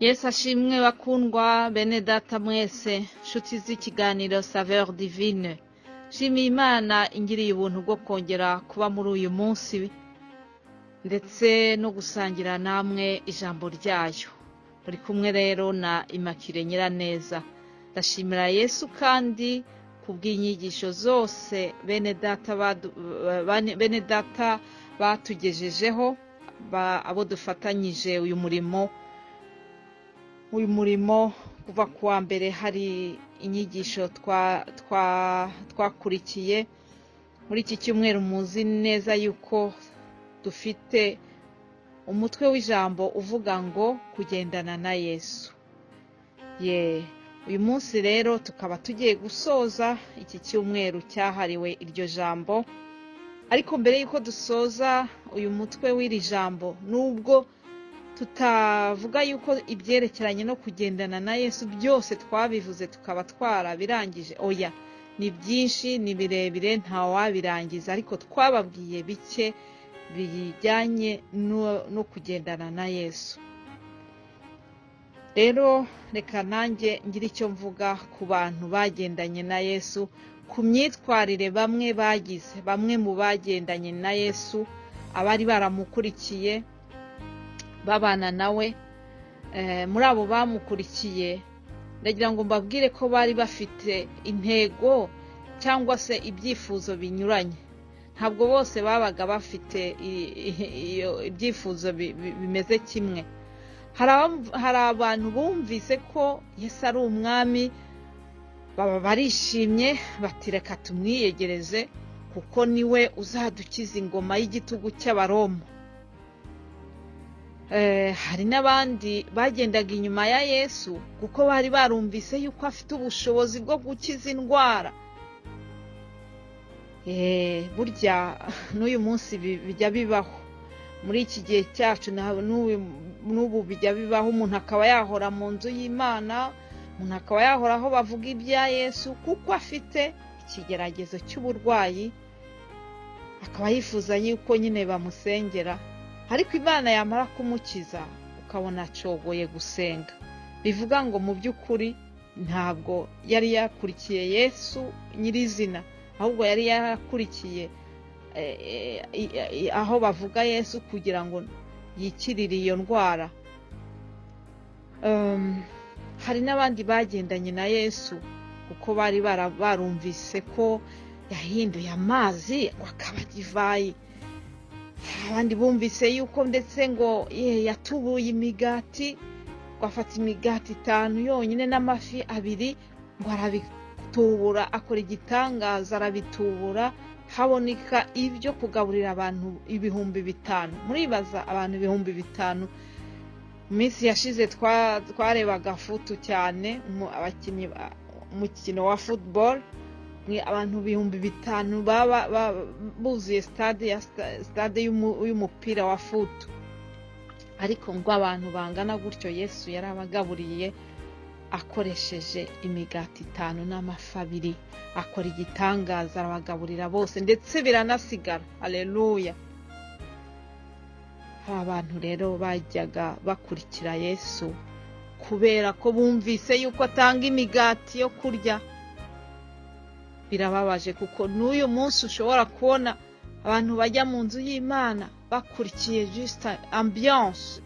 Yesu ashimwe bakundwa bene data mwese nshuti z'ikiganiro Saveur Divine. Shimiye Imana ingiriye ubuntu bwo kongera kuba muri uyu munsi ndetse no gusangira namwe ijambo ryayo. Muri kumwe rero na Immaculée Nyiraneza. Ndashimira Yesu kandi kubw'inyigisho zose bene data batugejejeho abo dufatanyije uyu murimo kuva kuwa mbere hari inyigisho twakurikiye muri iki cyumweru. Muzi neza yuko dufite umutwe w'ijambo uvuga ngo kugendana na Yesu. Uyu munsi rero tukaba tugiye gusoza iki cyumweru cyahariwe iryo jambo, ariko mbere yuko dusoza uyu mutwe w'iri jambo, nubwo tutavuga yuko ibyerekeranye no kugendana na Yesu byose twabivuze tukaba twarabirangije, oya, ni byinshi, ni birebire, nta wabirangiza, ariko twababwiye bike bijyanye no kugendana na Yesu. Rero reka nanjye ngira icyo mvuga ku bantu bagendanye na Yesu, ku myitwarire bamwe bagize, bamwe mu bagendanye na Yesu, abari baramukurikiye babana nawe. Muri abo bamukurikiye ndagira ngo mbabwire ko bari bafite intego cyangwa se ibyifuzo binyuranye. Ntabwo bose babaga bafite ibyifuzo bimeze kimwe. Hari abantu bumvise ko Yesu ari umwami, baba barishimye bati reka tumwiyegereze kuko niwe uzadukiza ingoma y'igitugu cy'Abaroma. Hari n'abandi bagendaga inyuma ya Yesu kuko bari barumvise yuko afite ubushobozi bwo gukiza indwara. Burya n'uyu munsi bijya bibaho muri iki gihe cyacu, n'ubu bijya bibaho. Umuntu akaba yahora mu nzu y'Imana, umuntu akaba yahora aho bavuga ibya Yesu kuko afite ikigeragezo cy'uburwayi, akaba yifuza yuko nyine bamusengera, ariko Imana yamara kumukiza ukabona acogoye gusenga. Bivuga ngo mu by'ukuri ntabwo yari yakurikiye Yesu nyirizina, ahubwo yari yakurikiye aho bavuga Yesu kugira ngo yikirire iyo ndwara. Hari n'abandi bagendanye na Yesu kuko bari barumvise ko yahinduye amazi akaba divayi. Abandi bumvise yuko ndetse ngo yatubuye imigati, ngo afata imigati 5 yonyine n'amafi 2, ngo arabitubura, akora igitangaza, arabitubura, haboneka ibyo kugaburira abantu 5,000. Muribaza abantu 5,000. Minsi yashize twarebaga futu cyane, abakinnyi umukino wa football, abantu 5,000 baba buzuye stade y'umupira wa futu. Ariko ngo abantu bangana gutyo Yesu yarabagaburiye akoresheje imigati 5 n'amafi 2, akora igitangaza, arabagaburira bose ndetse biranasigara. Haleluya! Abantu rero bajyaga bakurikira Yesu kubera ko bumvise yuko atanga imigati yo kurya. Birababaje kuko n'uyu munsi ushobora kubona abantu bajya mu nzu y'Imana bakurikiye just ambiance,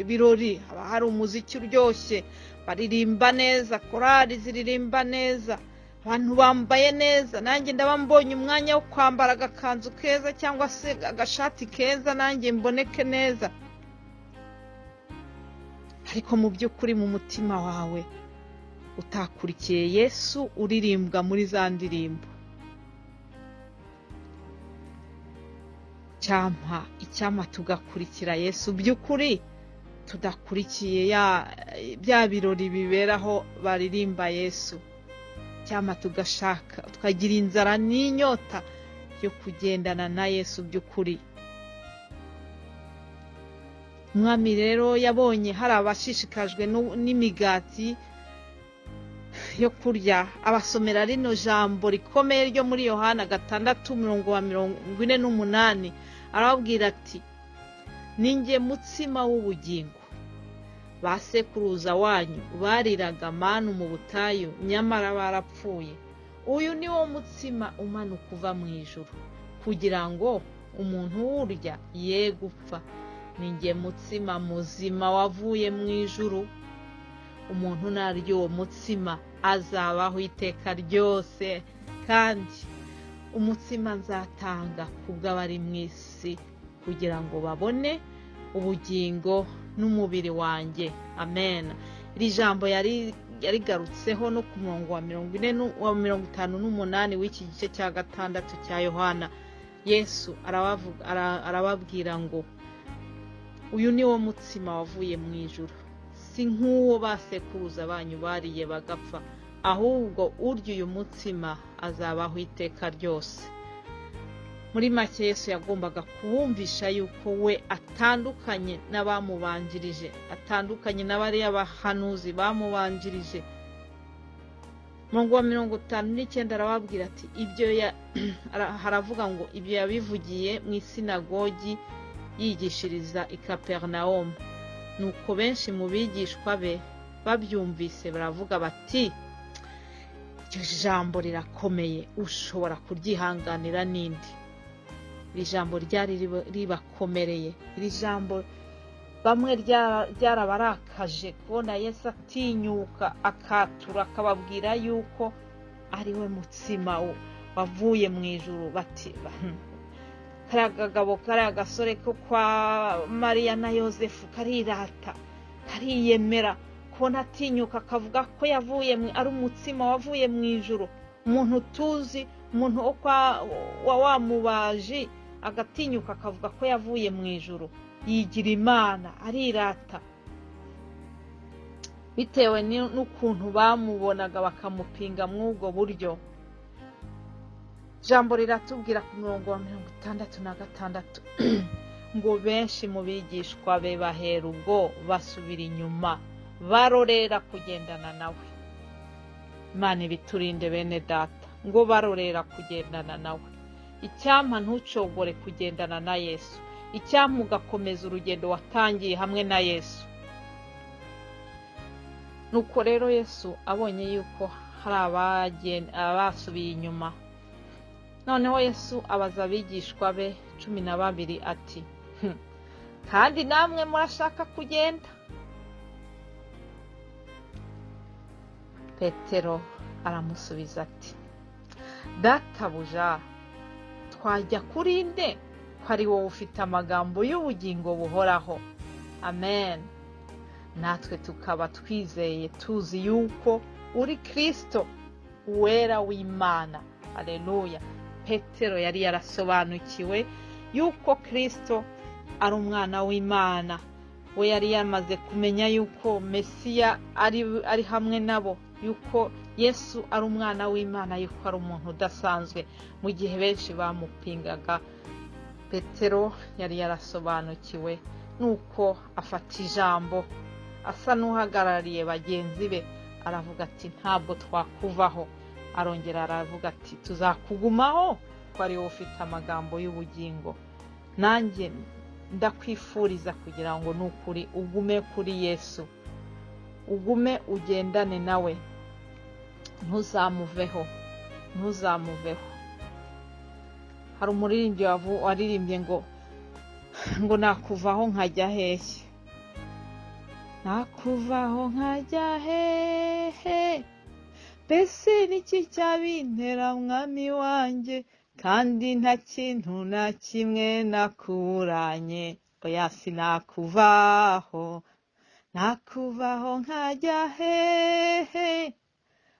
ibirori, haba hari umuziki uryoshye, baririmba neza, korali ziririmba neza, abantu bambaye neza. Nanjye ndabambonye umwanya wo kwambara agakanzu keza cyangwa se agashati keza nanjye mboneke neza, ariko mu by'ukuri mu mutima wawe utakurikiye Yesu uririmbwa muri za ndirimbo. Icyampa tugakurikira Yesu by'ukuri, tudakurikiye bya birori biberaho baririmba Yesu. Icyampa tugashaka, tukagira inzara n'inyota yo kugendana na Yesu by'ukuri. Umwami rero yabonye hari abashishikajwe n'imigati yo kurya, abasomera rino jambo rikomeye ryo muri Yohana 6:48. Arababwira ati, ninjye mutsima w'ubugingo, ba sekuruza wanyu bariraga manu mu butayu nyamara barapfuye. Uyu ni wo mutsima umanuka uva mu ijuru, kugira ngo umuntu wurya ye gupfa. Ni njye mutsima muzima wavuye mu ijuru. Umuntu narya uwo mutsima azabaho iteka ryose, kandi umutsima nzatanga kubw'abari mu isi, kugira ngo babone ubugingo n'umubiri wanjye. Amen. Iri jambo yarigarutseho no ku murongo wa 58 w'iki gice cya 6 cya Yohana. Yesu arababwira ngo uyu ni wo mutsima wavuye mu ijuru, si nk'uwo basekuruza banyu bariye bagapfa, ahubwo urya uyu mutsima azabaho iteka ryose. Muri make Yesu yagombaga kubumvisha yuko we atandukanye n'abamubanjirije, atandukanye n'abariya bahanuzi bamubanjirije. Murongo wa 59 arababwira ati haravuga ngo ibyo yabivugiye mu isinagogi yigishiriza i Kaperinaumu. Nuko benshi mu bigishwa be babyumvise baravuga bati, iryo jambo rirakomeye, ushobora kuryihanganira n'indi? Iri jambo ryari ribakomereye. Iri jambo bamwe ryarabarakaje kubona Yesu atinyuka akatura akababwira yuko ari we mutsima wavuye mu ijuru. Bati karagagabo kariya gasore ko kwa Mariya na Yosefu karirata, kariyemera kubona atinyuka akavuga ko ari umutsima wavuye mu ijuru. Umuntu tuzi, umuntu wa wamubaji, agatinyuka akavuga ko yavuye mu ijuru, yigira Imana, arirata, bitewe n'ukuntu bamubonaga bakamupinga mw'ubwo buryo. Jambo riratubwira ku murongo wa 66 ngo benshi mu bigishwa be bahera ubwo basubira inyuma, barorera kugendana nawe. Imana ibiturinde bene data, ngo barorera kugendana nawe. Icyampa ntucogore kugendana na Yesu, icyampa ugakomeza urugendo watangiye hamwe na Yesu. Nuko rero Yesu abonye yuko hari abasubiye inyuma, noneho Yesu abaza abigishwa be 12 ati, kandi namwe murashaka kugenda? Petero aramusubiza ati, Databuja, twajya kuri nde ko ari wowe ufite amagambo y'ubugingo buhoraho? Amen. Natwe tukaba twizeye tuzi yuko uri Kristo, uwera w'Imana. Haleluya. Petero yari yarasobanukiwe yuko Kristo ari umwana w'Imana. We yari yamaze kumenya yuko Mesiya ari hamwe nabo, yuko Yesu ari umwana w'Imana, yuko ari umuntu udasanzwe. Mu gihe benshi bamupingaga, Petero yari yarasobanukiwe, nuko afata ijambo asa n'uhagarariye bagenzi be, aravuga ati ntabwo twakuvaho. Arongera aravuga ati tuzakugumaho ko ari wowe ufite amagambo y'ubugingo. Nanjye ndakwifuriza kugira ngo nukuri ugume kuri Yesu, ugume ugendane nawe, ntuzamuveho. Hari umuririmbyi waririmbye ngo nakuvaho nkajya hehe, nakuvaho nkajya hehe, mbese niki cyabintera mwami wanjye, kandi nta kintu na kimwe nakuranye. Oya sinakuvaho, nakuvaho nkajya hehe,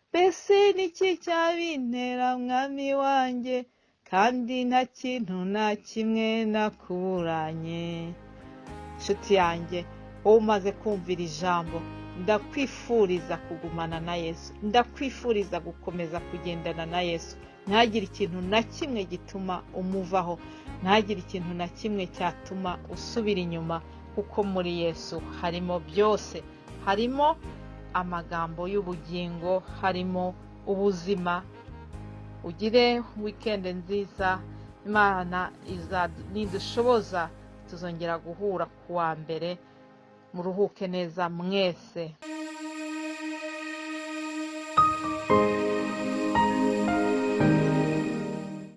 mbese niki cyabintera mwami wanjye, kandi nta kintu na kimwe nakuranye. Nshuti yanjye, wowe umaze kumvira ijambo, ndakwifuriza kugumana na Yesu, ndakwifuriza gukomeza kugendana na Yesu. Ntagire ikintu na kimwe gituma umuvaho, ntagire ikintu na kimwe cyatuma usubira inyuma, kuko muri Yesu harimo byose. Harimo amagambo y'ubugingo, harimo ubuzima. Ugire weekend nziza. Imana nidushoboza tuzongera guhura kuwa mbere muruhuke neza mwese.